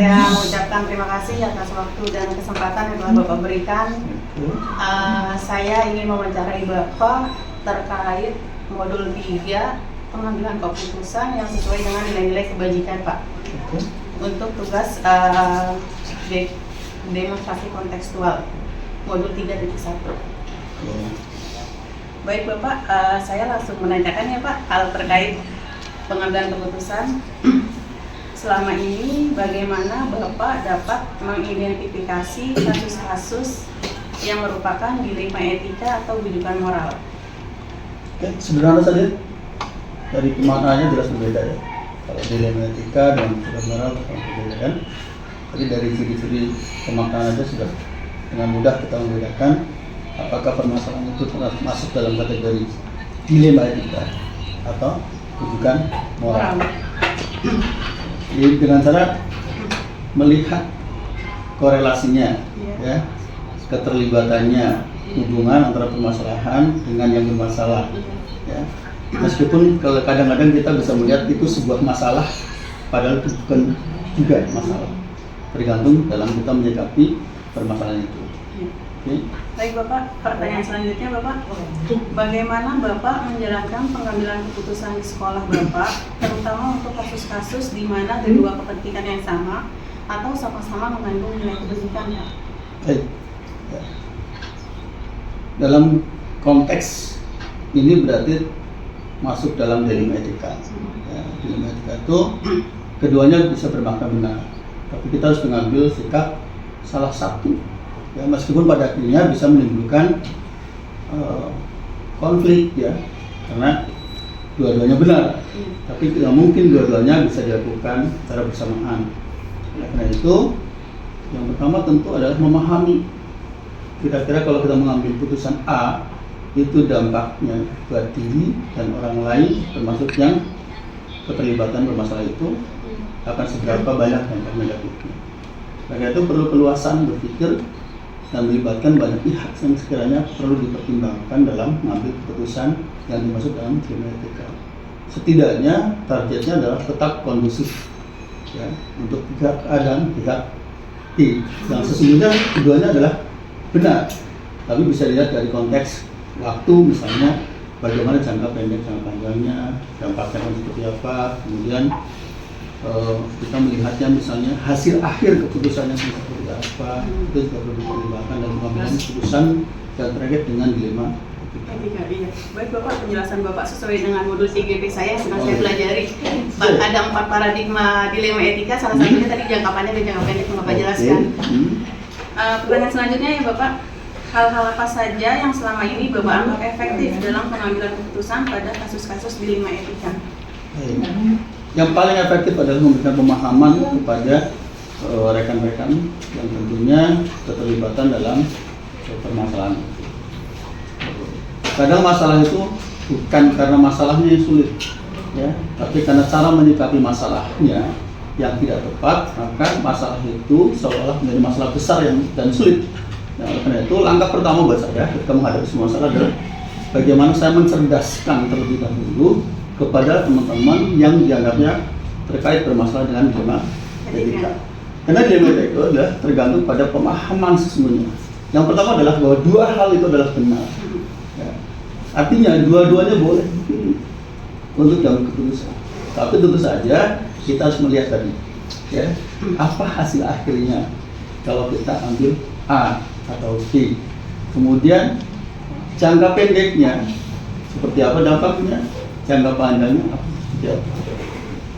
saya mengucapkan terima kasih atas waktu dan kesempatan yang telah Bapak berikan. Saya ingin mewawancarai Bapak terkait modul 3 pengambilan keputusan yang sesuai dengan nilai-nilai kebajikan, Pak. Untuk tugas demonstrasi kontekstual modul 3.1. Baik Bapak, saya langsung menanyakan ya Pak hal terkait pengambilan keputusan. Selama ini bagaimana Bapak dapat mengidentifikasi kasus-kasus yang merupakan dilema etika atau rujukan moral? Oke, sederhana saja. Dari pemaknaannya jelas berbeda ya. Kalau dilema etika dan rujukan moral berbeda kan. Jadi dari ciri-ciri pemaknaan aja sudah dengan mudah kita membedakan apakah permasalahan itu masuk dalam kategori dilema etika atau rujukan moral. Jadi dengan cara melihat korelasinya, ya, keterlibatannya, hubungan antara permasalahan dengan yang bermasalah. Ya. Meskipun kadang-kadang kita bisa melihat itu sebuah masalah, padahal itu bukan juga masalah. Tergantung dalam kita menyikapi permasalahan itu. Okay. Baik Bapak, pertanyaan selanjutnya Bapak, bagaimana Bapak menjalankan pengambilan keputusan di sekolah Bapak, terutama untuk kasus-kasus di mana kedua kepentingan yang sama atau sama-sama mengandung nilai kebajikan, Pak? Baik. Ya. Dalam konteks ini berarti masuk dalam dilema etika. Ya, dilema etika itu keduanya bisa bermakna benar, tapi kita harus mengambil sikap salah satu. Ya, meskipun pada akhirnya bisa menimbulkan konflik ya, karena dua-duanya benar, tapi tidak mungkin dua-duanya bisa dilakukan secara bersamaan. Karena itu, yang pertama tentu adalah memahami kira-kira kalau kita mengambil putusan A itu dampaknya buat diri dan orang lain, termasuk yang keterlibatan bermasalah itu akan seberapa banyak dampak negatifnya. Karena itu perlu keluasan berpikir dan melibatkan banyak pihak yang sekiranya perlu dipertimbangkan dalam mengambil keputusan yang dimaksud dalam dilema etika. Setidaknya targetnya adalah tetap kondusif ya, untuk pihak A dan pihak B. Yang sesungguhnya keduanya adalah benar, tapi bisa dilihat dari konteks waktu, misalnya bagaimana jangka pendek, jangka panjangnya, dampaknya seperti apa, kemudian kita melihatnya misalnya hasil akhir keputusannya seperti apa, itu juga perlu dipertimbangkan dan mengambil keputusan yang terkait dengan dilema etika. Iya. Baik Bapak, penjelasan Bapak sesuai dengan modul CGP saya sedang saya pelajari. Ada 4 paradigma dilema etika, salah satunya tadi jangka panjang dan jangka pendek yang Bapak jelaskan. Pertanyaan selanjutnya ya Bapak, hal-hal apa saja yang selama ini Bapak anggap efektif dalam pengambilan keputusan pada kasus-kasus dilema etika? Yang paling efektif adalah memberikan pemahaman kepada rekan-rekan yang tentunya keterlibatan dalam permasalahan itu. Kadang masalah itu bukan karena masalahnya yang sulit, ya, tapi karena cara menyikapi masalahnya yang tidak tepat, maka masalah itu seolah-olah menjadi masalah besar dan sulit. Nah, oleh karena itu langkah pertama buat saya ketika menghadapi semua masalah adalah bagaimana saya mencerdaskan terlebih dahulu kepada teman-teman yang dianggapnya terkait bermasalah dengan dilema etika. Karena dilema etika itu adalah tergantung pada pemahaman sesungguhnya. Yang pertama adalah bahwa dua hal itu adalah benar. Ya. Artinya dua-duanya boleh dipilih untuk dalam keputusan. Tapi tentu saja kita harus melihat tadi, ya, apa hasil akhirnya kalau kita ambil A atau B. Kemudian jangka pendeknya seperti apa dampaknya, jangka panjangnya apa? Ya.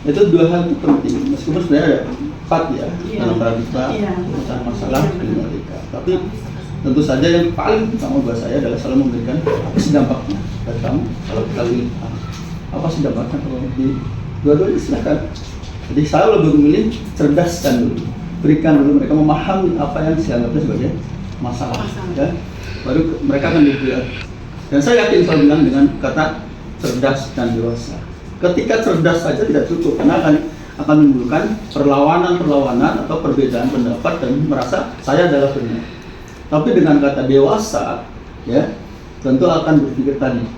Itu dua hal itu penting. Meskipun sebenarnya ada 4 ya dalam paradigma pemecahan masalah dilema etika. Tapi tentu saja yang paling utama buat saya adalah selalu memberikan apa sih dampaknya buat kamu kalau kita pilih apa sih dampaknya kalau di dua-duanya silakan. Jadi saya lebih memilih cerdaskan dulu, berikan dulu mereka memahami apa yang dianggapnya sebagai masalah. Ya. Baru mereka akan dilihat. Dan saya yakin saya bilang dengan kata cerdas dan dewasa. Ketika cerdas saja tidak cukup, karena akan menimbulkan perlawanan atau perbedaan pendapat dan merasa saya adalah benar. Tapi dengan kata dewasa, ya, tentu akan berpikir tadi.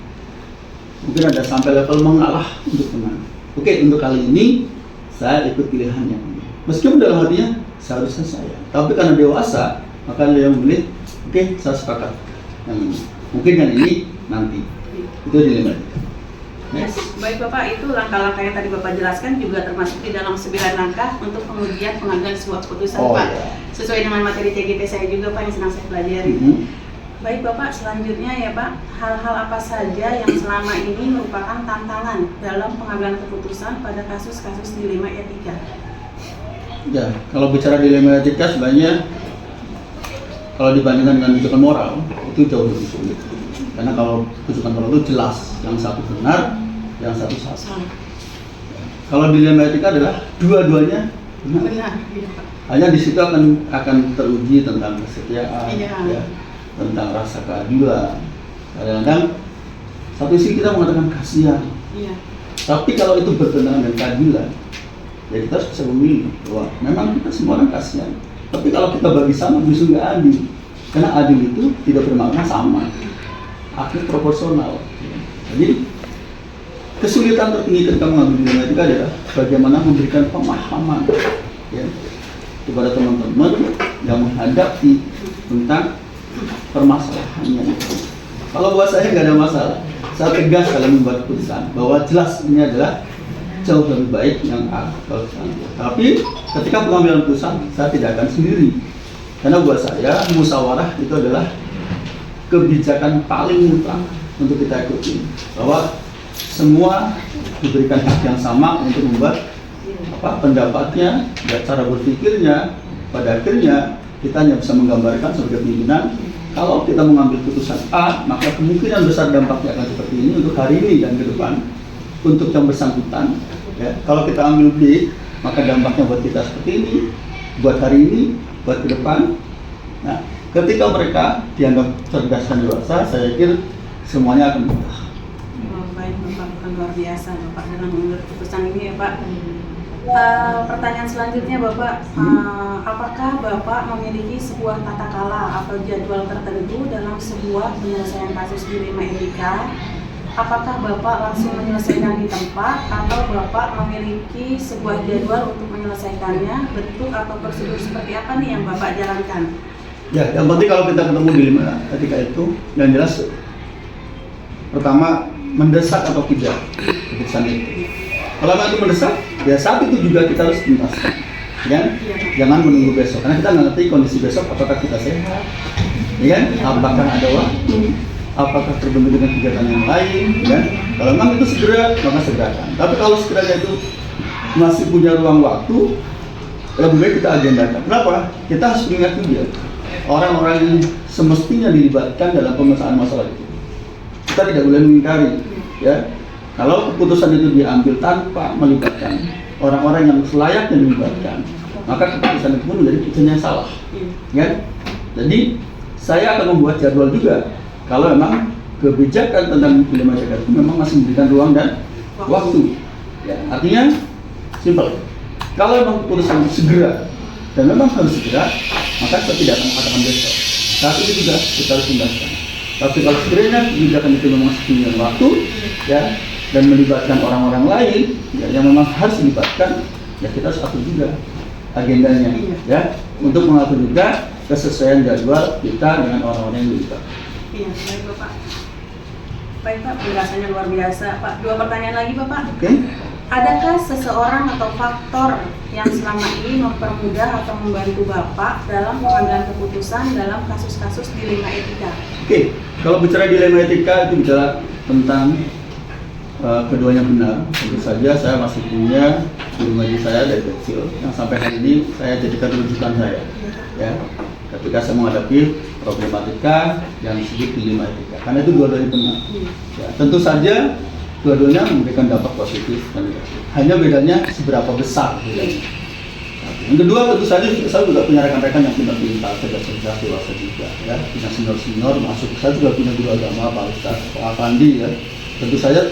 Mungkin ada sampai level mengalah untuk menang. Oke, untuk kali ini saya ikut pilihannya. Meskipun dalam hatinya seharusnya saya, tapi karena dewasa maka dia memilih, oke, saya sepakat yang ini. Mungkin yang ini nanti. Itu dilema etika. Yes. Baik Bapak, itu langkah-langkah yang tadi Bapak jelaskan juga termasuk di dalam 9 langkah untuk pengujian pengambilan sebuah keputusan Pak. Iya. Sesuai dengan materi TGP saya juga Pak yang sedang saya pelajari. Baik Bapak, selanjutnya ya Pak, hal-hal apa saja yang selama ini merupakan tantangan dalam pengambilan keputusan pada kasus-kasus dilema etika? Ya, kalau bicara dilema etika sebenarnya kalau dibandingkan dengan rujukan moral itu jauh lebih sulit. Karena kalau rujukan moral itu jelas, yang satu benar, yang satu salah. Kalau dilema etika adalah dua-duanya benar. Benar, iya Pak. Hanya di situ akan teruji tentang kesetiaan, Iya. ya, tentang rasa keadilan. Kadang-kadang satu sisi kita mengatakan kasihan, Iya. tapi kalau itu bertentangan dengan keadilan, ya kita harus bisa memilih bahwa memang kita semua orang kasihan. Tapi kalau kita bagi sama justru nggak adil, karena adil itu tidak bermakna sama, adil proporsional. Jadi kesulitan tertinggi ketika mengambil dilema etika adalah bagaimana memberikan pemahaman, ya, kepada teman-teman yang menghadapi tentang permasalahannya. Kalau buat saya nggak ada masalah, saya tegas dalam membuat keputusan bahwa jelas ini adalah jauh lebih baik yang A. Tapi ketika pengambilan keputusan saya tidak akan sendiri, karena buat saya musyawarah itu adalah kebijakan paling mutlak untuk kita ikuti, bahwa semua diberikan hak yang sama untuk membuat pendapatnya dan cara berpikirnya. Pada akhirnya kita hanya bisa menggambarkan sebagai pimpinan, kalau kita mengambil keputusan A, maka kemungkinan besar dampaknya akan seperti ini untuk hari ini dan ke depan untuk yang bersangkutan. Ya, kalau kita ambil B, maka dampaknya buat kita seperti ini, buat hari ini, buat ke depan. Nah, ketika mereka dianggap cerdas dan dewasa, saya pikir semuanya akan mudah. Baik Bapak, bukan luar biasa Bapak dalam mengambil keputusan ini ya Pak. Pertanyaan selanjutnya Bapak, apakah Bapak memiliki sebuah tata kala atau jadwal tertentu dalam sebuah penyelesaian kasus dilema etika? Apakah Bapak langsung menyelesaikan di tempat atau Bapak memiliki sebuah jadwal untuk menyelesaikannya? Bentuk atau prosedur seperti apa nih yang Bapak jalankan? Ya, yang penting kalau kita ketemu dilema etika itu yang jelas pertama mendesak atau tidak keputusan itu. Kalau itu mendesak, ya saat itu juga kita harus tuntaskan, kan? Jangan menunggu besok, karena kita nggak ngerti kondisi besok apakah kita sehat, ya kan? Apakah ada waktu, apakah terbentur dengan kegiatan yang lain, kan? Kalau memang itu segera, maka segerakan. Tapi kalau sekiranya itu masih punya ruang waktu, lebih baik kita agendakan. Kenapa? Kita harus mengingat juga orang-orang yang semestinya dilibatkan dalam pemecahan masalah itu. Kita tidak boleh mengingkari, ya. Kalau keputusan itu diambil tanpa melibatkan orang-orang yang selayaknya dilibatkan, maka keputusan itu pun menjadi keputusan yang salah, kan? Jadi saya akan membuat jadwal juga. Kalau memang kebijakan tentang dilema etika itu memang masih memberikan ruang dan waktu, ya, artinya simpel. Kalau memang keputusan segera dan memang harus segera, maka saya tidak akan mengatakan besok. Saat itu juga kita harus tuntaskan. Tapi kalau sekiranya kebijakan itu memang punya waktu, ya, dan melibatkan orang-orang lain, ya, yang memang harus dilibatkan, ya kita harus atur juga agendanya, ya, untuk mengatur juga kesesuaian jadwal kita dengan orang-orang yang dilibatkan. Iya, baik Bapak. Baik Pak, penjelasannya luar biasa Pak. 2 pertanyaan lagi Bapak. Oke. Adakah seseorang atau faktor yang selama ini mempermudah atau membantu Bapak dalam pengambilan keputusan dalam kasus-kasus dilema etika? Oke, kalau bicara dilema etika itu bicara tentang keduanya benar. Tentu saja saya masih punya guru ngaji saya dari kecil yang sampai hari ini saya jadikan rujukan saya, ya, ketika saya menghadapi problematika yang disebut dilema etika, karena itu dua-duanya benar. Ya, tentu saja dua-duanya memberikan dampak positif dan negatif. Hanya bedanya seberapa besar bedanya. Yang kedua, tentu saja saya juga punya rekan-rekan yang pintar-pintar, cerdas-cerdas, dewasa juga, ya, punya senior-senior masuk. Saya juga punya guru agama, Pak Ustaz, Pak Afandi, ya. Tentu saja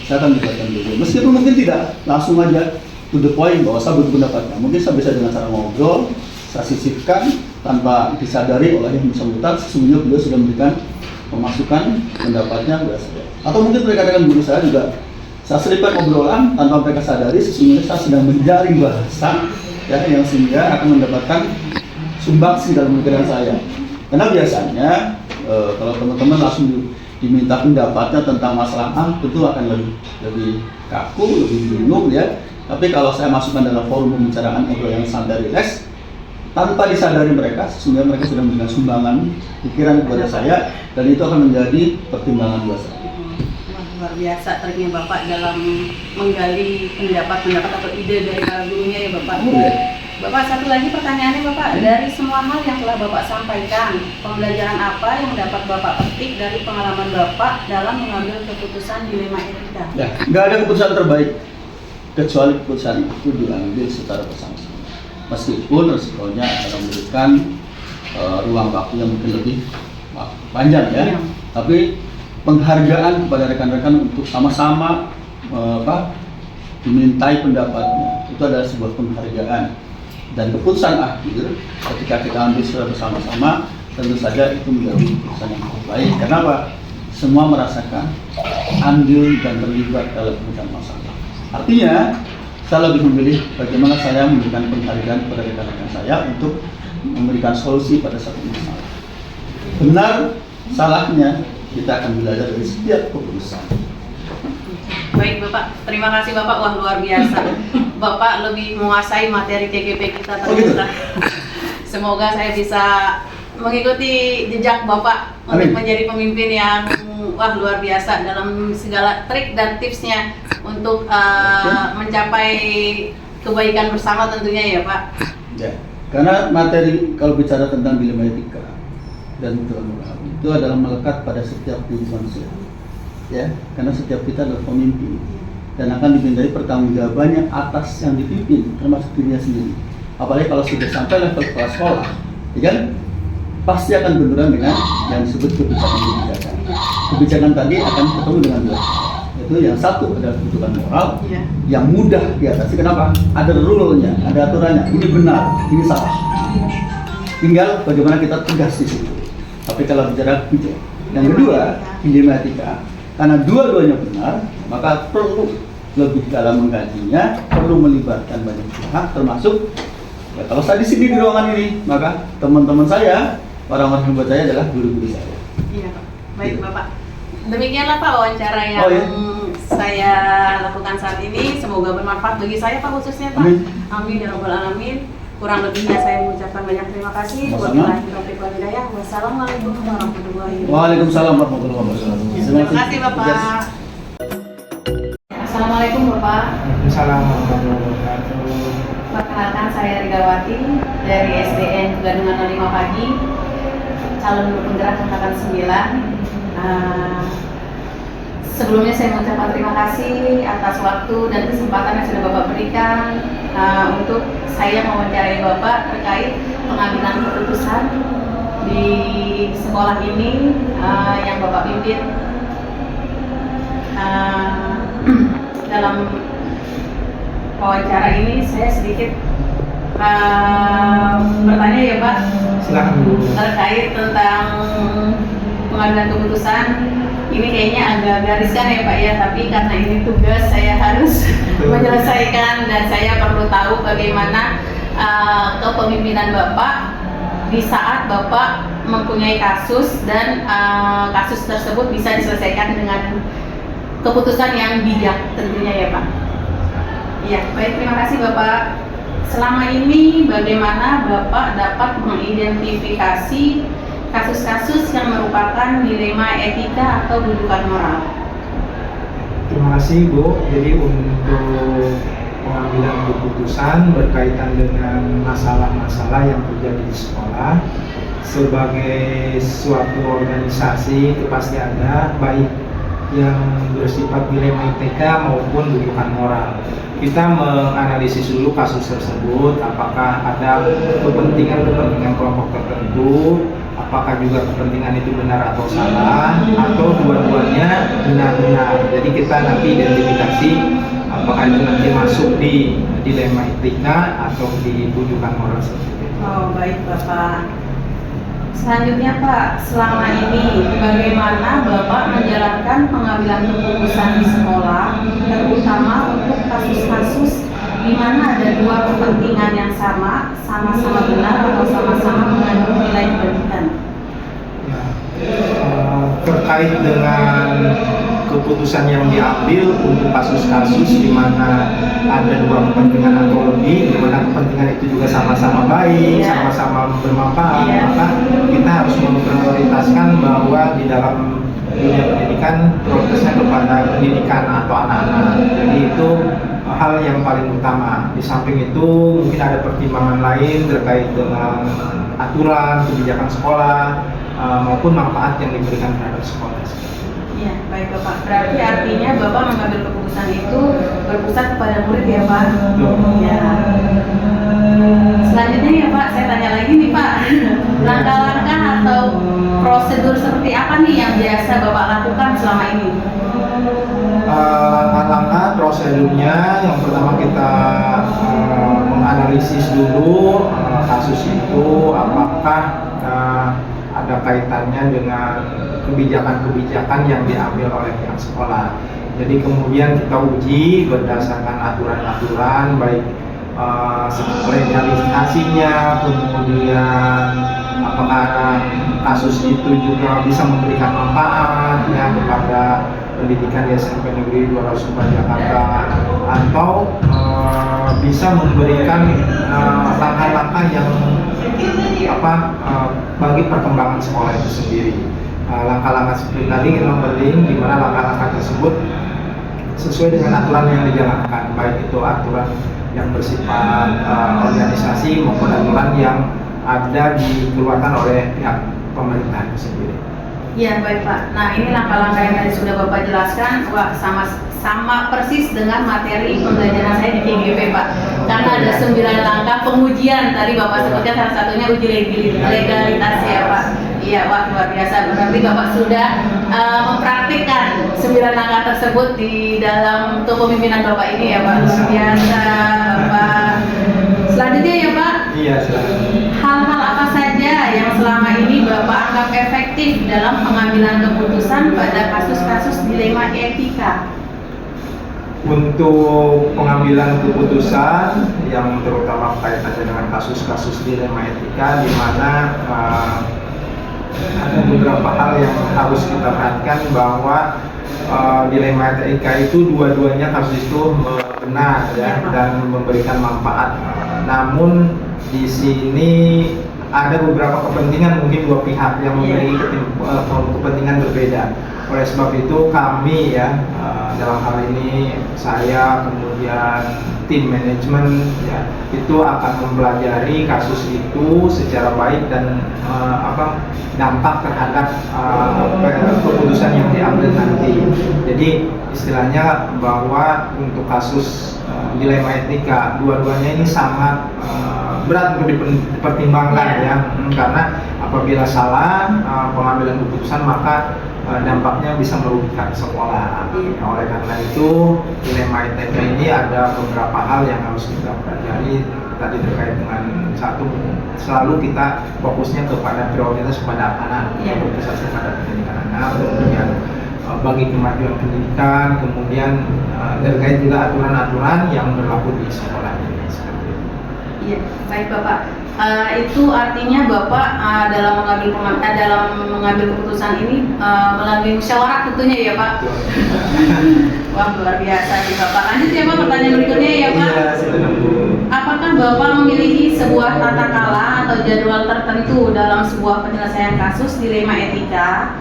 saya akan libatkan dulu. Meskipun mungkin tidak langsung aja to the point bahwa saya berpendapatnya. Mungkin saya bisa dengan cara ngobrol, saya sisipkan tanpa disadari oleh yang bersangkutan. Sesungguhnya beliau sudah memberikan pemasukan pendapatnya kepada saya. Atau mungkin rekan-rekan guru saya juga saya selipkan obrolan tanpa mereka sadari. Sesungguhnya saya sedang menjaring bahasa ya, yang sehingga akan mendapatkan sumbangsi dalam pikiran saya. Karena biasanya kalau teman-teman langsung diminta pendapatnya tentang masalah A, tentu akan lebih kaku, lebih bingung ya. Tapi kalau saya masukkan dalam forum pembicaraan ngobrol yang santai rileks, tanpa disadari mereka, sehingga mereka sudah memberikan sumbangan pikiran kepada saya, dan itu akan menjadi pertimbangan buat saya. Luar biasa triknya Bapak dalam menggali pendapat-pendapat atau ide dari para gurunya ya Bapak. Bapak, satu lagi pertanyaannya Bapak, dari semua hal yang telah Bapak sampaikan, pembelajaran apa yang dapat Bapak petik dari pengalaman Bapak dalam mengambil keputusan dilema etika? Ya, nggak ada keputusan terbaik kecuali keputusan itu diambil secara bersama-sama. Meskipun resikonya akan memberikan ruang waktu yang mungkin lebih panjang ya, tapi penghargaan kepada rekan-rekan untuk sama-sama dimintai pendapatnya itu adalah sebuah penghargaan, dan keputusan akhir ketika kita ambil secara bersama-sama tentu saja itu menjadi keputusan yang terbaik. Kenapa? Semua merasakan andil dan terlibat dalam pemecahan masalah. Artinya saya lebih memilih bagaimana saya memberikan penghargaan kepada rekan-rekan saya untuk memberikan solusi pada satu masalah. Benar salahnya kita akan belajar dari setiap keputusan. Baik Bapak, terima kasih Bapak, wah luar biasa. Bapak lebih menguasai materi TGP kita ternyata. Semoga saya bisa mengikuti jejak Bapak untuk menjadi pemimpin yang wah luar biasa dalam segala trik dan tipsnya untuk mencapai kebaikan bersama tentunya ya Pak. Ya, karena materi kalau bicara tentang dilema etika dan moral itu adalah melekat pada setiap diri manusia, ya, karena setiap kita adalah pemimpin dan akan dimintai pertanggungjawabannya atas yang dipimpin, termasuk dirinya sendiri. Apalagi kalau sudah sampai level kepala sekolah, ya kan, pasti akan benturan dengan yang disebut kebijakan. Kebijakan tadi akan ketemu dengan dua, yaitu yang satu adalah kebutuhan moral, yang mudah diatasi. Kenapa? Ada rule-nya, ada aturannya. Ini benar, ini salah. Tinggal bagaimana kita tegas di situ. Tapi kalau bicara kebijakan, yang kedua, dilema etika. Karena dua-duanya benar, maka perlu lebih dalam mengkajinya, perlu melibatkan banyak pihak, termasuk ya, kalau saya di sini di ruangan ini, maka teman-teman saya, orang-orang hebat saya adalah guru-guru saya. Iya Pak, baik Bapak. Demikianlah Pak wawancara yang saya lakukan saat ini. Semoga bermanfaat bagi saya Pak khususnya Pak. Amin ya rabbal alamin. Kurang lebihnya saya mengucapkan banyak terima kasih. Wabillahi taufiq wal hidayah. Wassalamualaikum warahmatullahi wabarakatuh. Waalaikumsalam warahmatullahi wabarakatuh. Terima kasih Bapak. Assalamualaikum Bapak. Waalaikumsalam warahmatullahi wabarakatuh. Perkenalkan saya Rigawati dari SDN Gadungan 05 Pagi, calon guru penggerak angkatan 9. Sebelumnya saya mengucapkan terima kasih atas waktu dan kesempatan yang sudah Bapak berikan untuk saya mewawancarai Bapak terkait pengambilan keputusan di sekolah ini yang Bapak pimpin. Dalam wawancara ini saya sedikit bertanya ya Pak. Silakan Bu. Terkait tentang pengambilan keputusan. Ini kayaknya agak riskan ya Pak ya, tapi karena ini tugas saya harus menyelesaikan dan saya perlu tahu bagaimana kepemimpinan Bapak di saat Bapak mempunyai kasus dan kasus tersebut bisa diselesaikan dengan keputusan yang bijak tentunya ya Pak. Iya, baik, terima kasih Bapak. Selama ini bagaimana Bapak dapat mengidentifikasi kasus-kasus yang merupakan dilema etika atau dudukan moral? Terima kasih Bu. Jadi untuk pengambilan keputusan berkaitan dengan masalah-masalah yang terjadi di sekolah, sebagai suatu organisasi itu pasti ada baik yang bersifat dilema etika maupun dudukan moral. Kita menganalisis dulu kasus tersebut, apakah ada kepentingan kelompok tertentu, apakah juga kepentingan itu benar atau salah, atau dua-duanya benar-benar. Jadi kita nanti identifikasi apakah itu nanti masuk di dilema etika atau di dudukan moral seperti itu. Oh baik Bapak. Selanjutnya Pak, selama ini bagaimana Bapak menjalankan pengambilan keputusan di sekolah, terutama untuk kasus-kasus di mana ada dua kepentingan yang sama-sama benar atau sama-sama mengandung nilai kebaikan. Ya, terkait dengan keputusan yang diambil untuk kasus-kasus di mana ada dua kepentingan atau lebih, di mana kepentingan itu juga sama-sama baik, sama-sama bermanfaat, maka kita harus memprioritaskan bahwa di dalam dunia pendidikan prioritasnya kepada pendidikan atau anak-anak. Jadi itu hal yang paling utama. Di samping itu mungkin ada pertimbangan lain terkait dengan aturan, kebijakan sekolah maupun manfaat yang diberikan terhadap sekolah. Iya, baik Bapak. Berarti artinya Bapak mengambil keputusan itu berpusat kepada murid ya Pak? Iya. Selanjutnya ya Pak, saya tanya lagi nih Pak, langkah-langkah atau prosedur seperti apa nih yang biasa Bapak lakukan selama ini? Langkah prosedurnya yang pertama kita menganalisis dulu kasus itu apakah ada kaitannya dengan kebijakan-kebijakan yang diambil oleh pihak sekolah. Jadi kemudian kita uji berdasarkan aturan-aturan baik legalisasinya, kemudian apakah kasus itu juga bisa memberikan manfaat ya kepada pendidikan di SMP Negeri 204 Jakarta, atau bisa memberikan langkah-langkah yang bagi perkembangan sekolah itu sendiri. Langkah-langkah seperti tadi kita membanding di mana langkah-langkah tersebut sesuai dengan aturan yang dijalankan, baik itu aturan yang bersifat organisasi maupun aturan yang ada dikeluarkan oleh pihak pemerintah itu sendiri. Iya baik Pak. Nah ini langkah-langkah yang tadi sudah Bapak jelaskan, wah sama persis dengan materi pembelajaran saya di TGP Pak. Karena ada 9 langkah pengujian tadi Bapak sebutkan, salah satunya uji legalitas ya Pak. Iya, wah luar biasa. Berarti Bapak sudah mempraktikkan 9 langkah tersebut di dalam kepemimpinan Bapak ini ya Pak. Luar biasa Bapak. Selanjutnya ya Pak. Iya, silakan. Hal-hal apa saja yang selama ini Bapak anggap efektif dalam pengambilan keputusan pada kasus-kasus dilema etika? Untuk pengambilan keputusan yang terutama kaitannya dengan kasus-kasus dilema etika, di mana ada beberapa hal yang harus kita perhatikan bahwa dilema etika itu dua-duanya kasus itu benar ya dan memberikan manfaat. Namun di sini ada beberapa kepentingan, mungkin dua pihak yang memiliki kepentingan berbeda. Oleh sebab itu kami ya dalam hal ini saya kemudian tim manajemen ya itu akan mempelajari kasus itu secara baik dan dampak terhadap keputusan yang diambil nanti. Jadi istilahnya bahwa untuk kasus dilema etika dua-duanya ini sangat berat untuk dipertimbangkan ya, karena apabila salah pengambilan keputusan maka dampaknya bisa merugikan sekolah. Oleh karena itu dilema etika ini ada beberapa hal yang harus kita pelajari. Tadi terkait dengan satu, selalu kita fokusnya kepada prioritas kepada anak, fokus pada pendidikan anak, kemudian bagi kemajuan pendidikan, kemudian terkait juga aturan-aturan yang berlaku di sekolah ini. Iya, baik Bapak. Itu artinya Bapak dalam mengambil keputusan ini melalui musyawarah tentunya ya Pak. Wah luar biasa nih Bapak. Lanjut ya Pak, pertanyaan berikutnya ya Pak. Apakah Bapak memiliki sebuah tata kala atau jadwal tertentu dalam sebuah penyelesaian kasus dilema etika?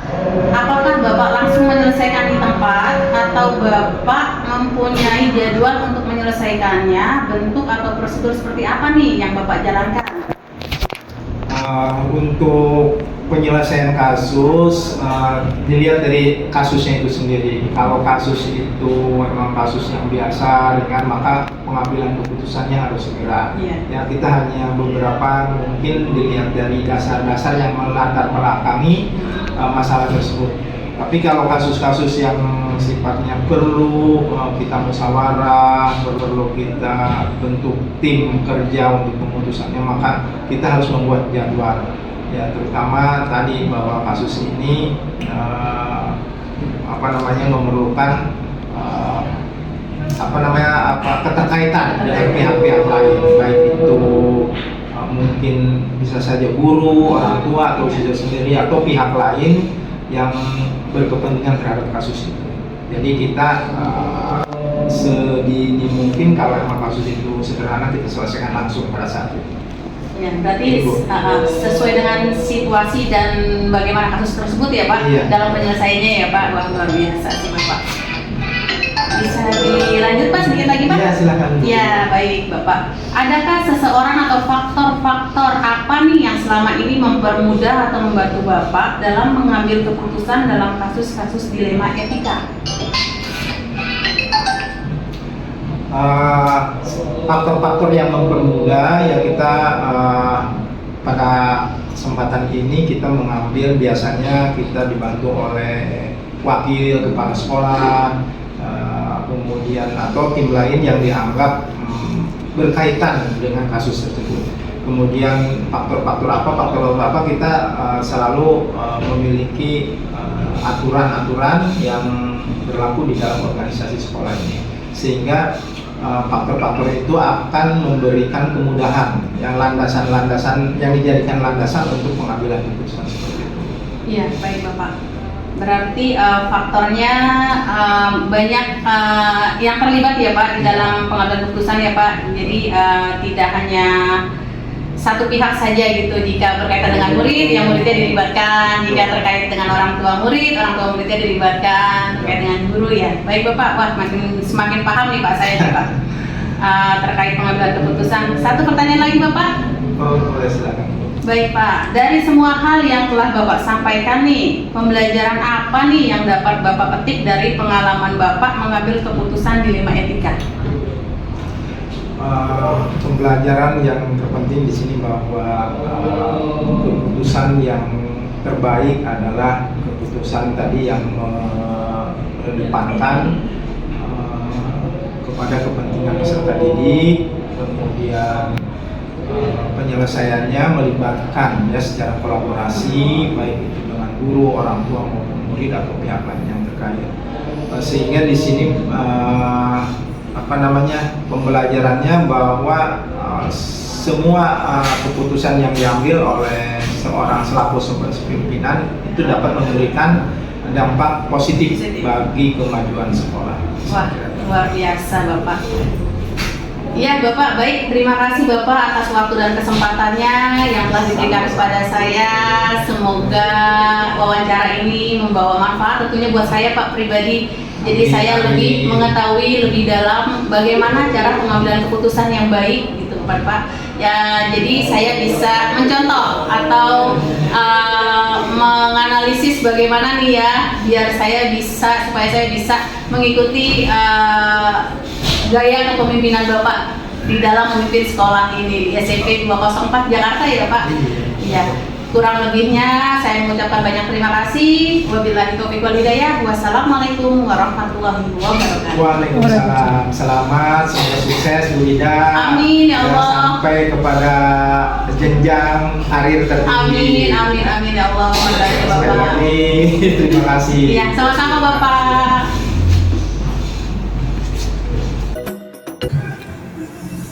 Apakah Bapak langsung menyelesaikan di tempat atau Bapak mempunyai jadwal untuk menyelesaikannya? Bentuk atau prosedur seperti apa nih yang Bapak jalankan? Untuk penyelesaian kasus dilihat dari kasusnya itu sendiri. Kalau kasus itu memang kasus yang biasa ringan, maka pengambilan keputusannya harus segera. Ya kita hanya beberapa mungkin dilihat dari dasar-dasar yang melatar belakangi masalah tersebut. Tapi kalau kasus-kasus yang sifatnya perlu kita musyawarah, perlu kita bentuk tim kerja untuk pemutusannya, maka kita harus membuat jadwal. Ya terutama tadi bahwa kasus ini memerlukan keterkaitan dengan pihak-pihak lain, baik itu mungkin bisa saja guru, orang tua atau siswa sendiri atau pihak lain yang berkepentingan terhadap kasus itu. Jadi kita sedini mungkin kalau memang kasus itu sederhana kita selesaikan langsung pada saat itu. Ya, berarti sesuai dengan situasi dan bagaimana kasus tersebut ya Pak, Iya. dalam penyelesaiannya ya Pak. Wah, luar biasa sih Bapak. Bisa dilanjut Pak sedikit lagi Pak? Iya, silakan. Ya, baik Bapak. Adakah seseorang atau faktor-faktor apa nih yang selama ini mempermudah atau membantu Bapak dalam mengambil keputusan dalam kasus-kasus dilema etika? Faktor-faktor yang mempermudah ya kita pada kesempatan ini kita mengambil, biasanya kita dibantu oleh wakil kepala sekolah, kemudian atau tim lain yang dianggap berkaitan dengan kasus tersebut. Kemudian faktor apa kita selalu memiliki aturan-aturan yang berlaku di dalam organisasi sekolah ini, sehingga faktor-faktor itu akan memberikan kemudahan yang landasan-landasan yang dijadikan landasan untuk pengambilan keputusan seperti itu. Iya, baik Bapak. Berarti faktornya banyak yang terlibat ya Pak di dalam pengambilan keputusan ya Pak. Jadi tidak hanya satu pihak saja gitu. Jika berkaitan dengan murid, yang muridnya dilibatkan. Jika terkait dengan orang tua muridnya dilibatkan. Terkait dengan guru ya. Baik Bapak, wah semakin paham nih Pak saya nih Pak terkait pengambilan keputusan. Satu pertanyaan lagi Bapak. Oh, boleh silakan. Baik Pak, dari semua hal yang telah Bapak sampaikan nih, pembelajaran apa nih yang dapat Bapak petik dari pengalaman Bapak mengambil keputusan dilema etika? Pembelajaran yang terpenting di sini bahwa keputusan yang terbaik adalah keputusan tadi yang mengedepankan kepada kepentingan peserta didik, kemudian penyelesaiannya melibatkan ya secara kolaborasi baik itu dengan guru, orang tua maupun murid atau pihak lain yang terkait. Sehingga di sini pembelajarannya bahwa semua keputusan yang diambil oleh seorang selaku pimpinan itu dapat memberikan dampak positif bagi kemajuan sekolah. Wah, luar biasa Bapak. Ya Bapak, baik, terima kasih Bapak atas waktu dan kesempatannya yang telah diberikan kepada saya. Semoga wawancara ini membawa manfaat tentunya buat saya Pak pribadi. Jadi saya lebih mengetahui lebih dalam bagaimana cara pengambilan keputusan yang baik gitu Pak. Ya, jadi saya bisa mencontoh atau menganalisis bagaimana nih ya biar supaya saya bisa mengikuti gaya kepemimpinan Bapak di dalam memimpin sekolah ini di SMP 204 Jakarta ya Pak. Iya. Kurang lebihnya saya mengucapkan banyak terima kasih. Wabillahi taufiq wal hidayah. Wassalamualaikum warahmatullahi wabarakatuh. Waalaikumsalam. Selamat, semoga sukses Bu Ida. Amin ya Allah. Sampai kepada jenjang karir tertinggi. Amin ya Allah. Sekali lagi terima kasih. Iya, sama-sama Bapak.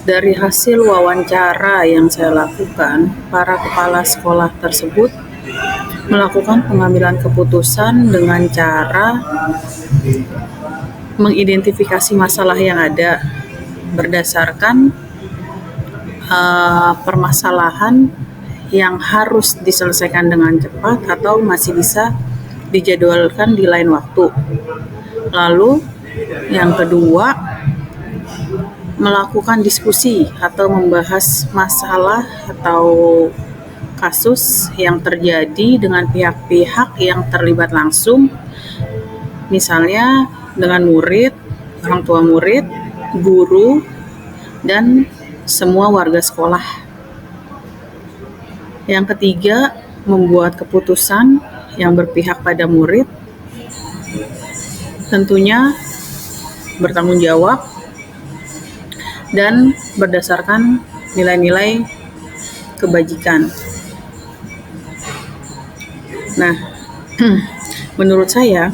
Dari hasil wawancara yang saya lakukan, para kepala sekolah tersebut melakukan pengambilan keputusan dengan cara mengidentifikasi masalah yang ada berdasarkan permasalahan yang harus diselesaikan dengan cepat atau masih bisa dijadwalkan di lain waktu. Lalu yang kedua, melakukan diskusi atau membahas masalah atau kasus yang terjadi dengan pihak-pihak yang terlibat langsung, misalnya dengan murid, orang tua murid, guru, dan semua warga sekolah. Yang ketiga, membuat keputusan yang berpihak pada murid, tentunya bertanggung jawab dan berdasarkan nilai-nilai kebajikan. Nah, menurut saya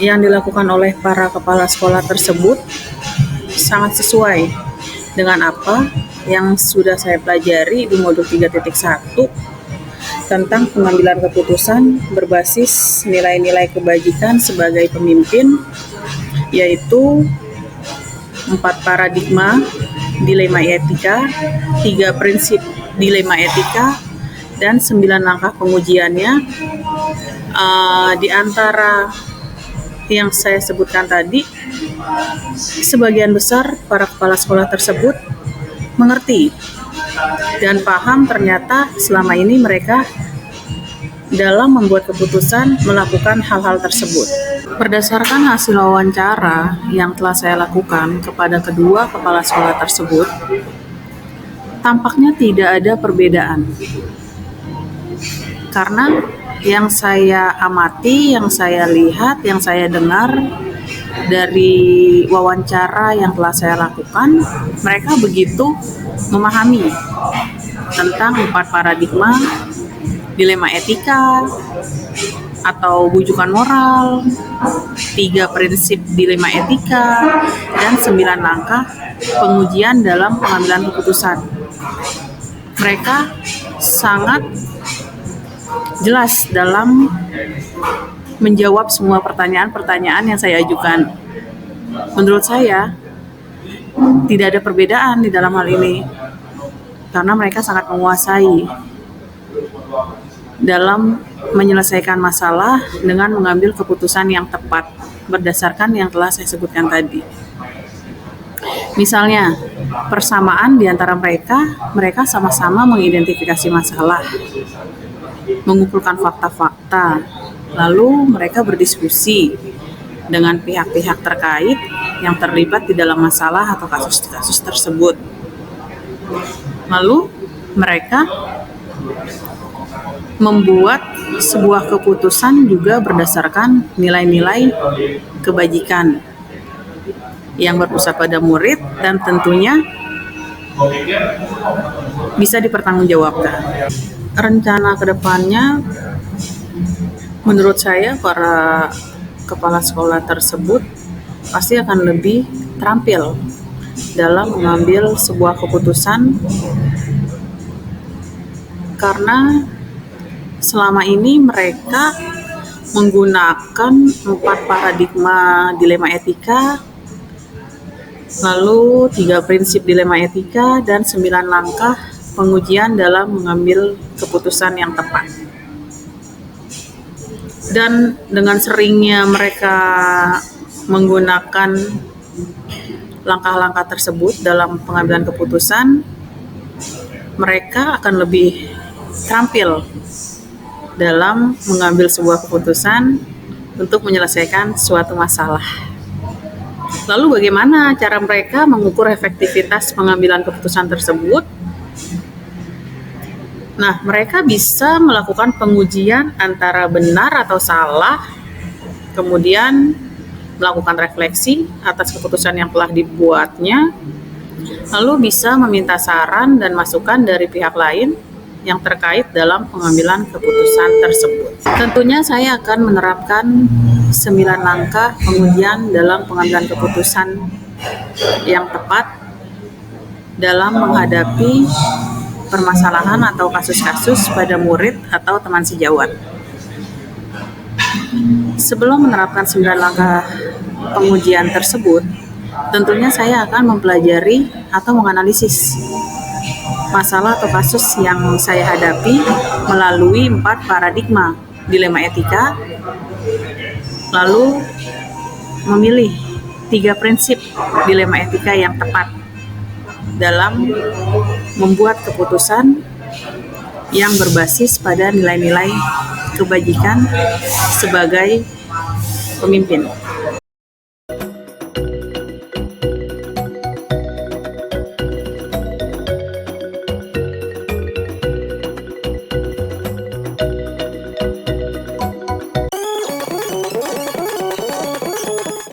yang dilakukan oleh para kepala sekolah tersebut sangat sesuai dengan apa yang sudah saya pelajari di modul 3.1 tentang pengambilan keputusan berbasis nilai-nilai kebajikan sebagai pemimpin, yaitu 4 paradigma dilema etika, 3 prinsip dilema etika, dan 9 langkah pengujiannya. Di antara yang saya sebutkan tadi, sebagian besar para kepala sekolah tersebut mengerti dan paham ternyata selama ini mereka dalam membuat keputusan melakukan hal-hal tersebut. Berdasarkan hasil wawancara yang telah saya lakukan kepada kedua kepala sekolah tersebut, tampaknya tidak ada perbedaan. Karena yang saya amati, yang saya lihat, yang saya dengar dari wawancara yang telah saya lakukan, mereka begitu memahami tentang 4 paradigma dilema etika atau bujukan moral, 3 prinsip dilema etika, dan 9 langkah pengujian dalam pengambilan keputusan. Mereka sangat jelas dalam menjawab semua pertanyaan-pertanyaan yang saya ajukan. Menurut saya, tidak ada perbedaan di dalam hal ini, karena mereka sangat menguasai dalam menyelesaikan masalah dengan mengambil keputusan yang tepat berdasarkan yang telah saya sebutkan tadi. Misalnya, persamaan di antara mereka sama-sama mengidentifikasi masalah, mengumpulkan fakta-fakta, lalu mereka berdiskusi dengan pihak-pihak terkait yang terlibat di dalam masalah atau kasus-kasus tersebut. Lalu mereka membuat sebuah keputusan juga berdasarkan nilai-nilai kebajikan yang berpusat pada murid dan tentunya bisa dipertanggungjawabkan. Rencana kedepannya, menurut saya para kepala sekolah tersebut pasti akan lebih terampil dalam mengambil sebuah keputusan, karena selama ini mereka menggunakan 4 paradigma dilema etika, lalu 3 prinsip dilema etika, dan 9 langkah pengujian dalam mengambil keputusan yang tepat. Dan dengan seringnya mereka menggunakan langkah-langkah tersebut dalam pengambilan keputusan, mereka akan lebih terampil dalam mengambil sebuah keputusan untuk menyelesaikan suatu masalah. Lalu bagaimana cara mereka mengukur efektivitas pengambilan keputusan tersebut? Nah, mereka bisa melakukan pengujian antara benar atau salah, kemudian melakukan refleksi atas keputusan yang telah dibuatnya, lalu bisa meminta saran dan masukan dari pihak lain yang terkait dalam pengambilan keputusan tersebut. Tentunya saya akan menerapkan 9 langkah pengujian dalam pengambilan keputusan yang tepat dalam menghadapi permasalahan atau kasus-kasus pada murid atau teman sejawat. Sebelum menerapkan 9 langkah pengujian tersebut, tentunya saya akan mempelajari atau menganalisis masalah atau kasus yang saya hadapi melalui 4 paradigma dilema etika, lalu memilih 3 prinsip dilema etika yang tepat dalam membuat keputusan yang berbasis pada nilai-nilai kebajikan sebagai pemimpin.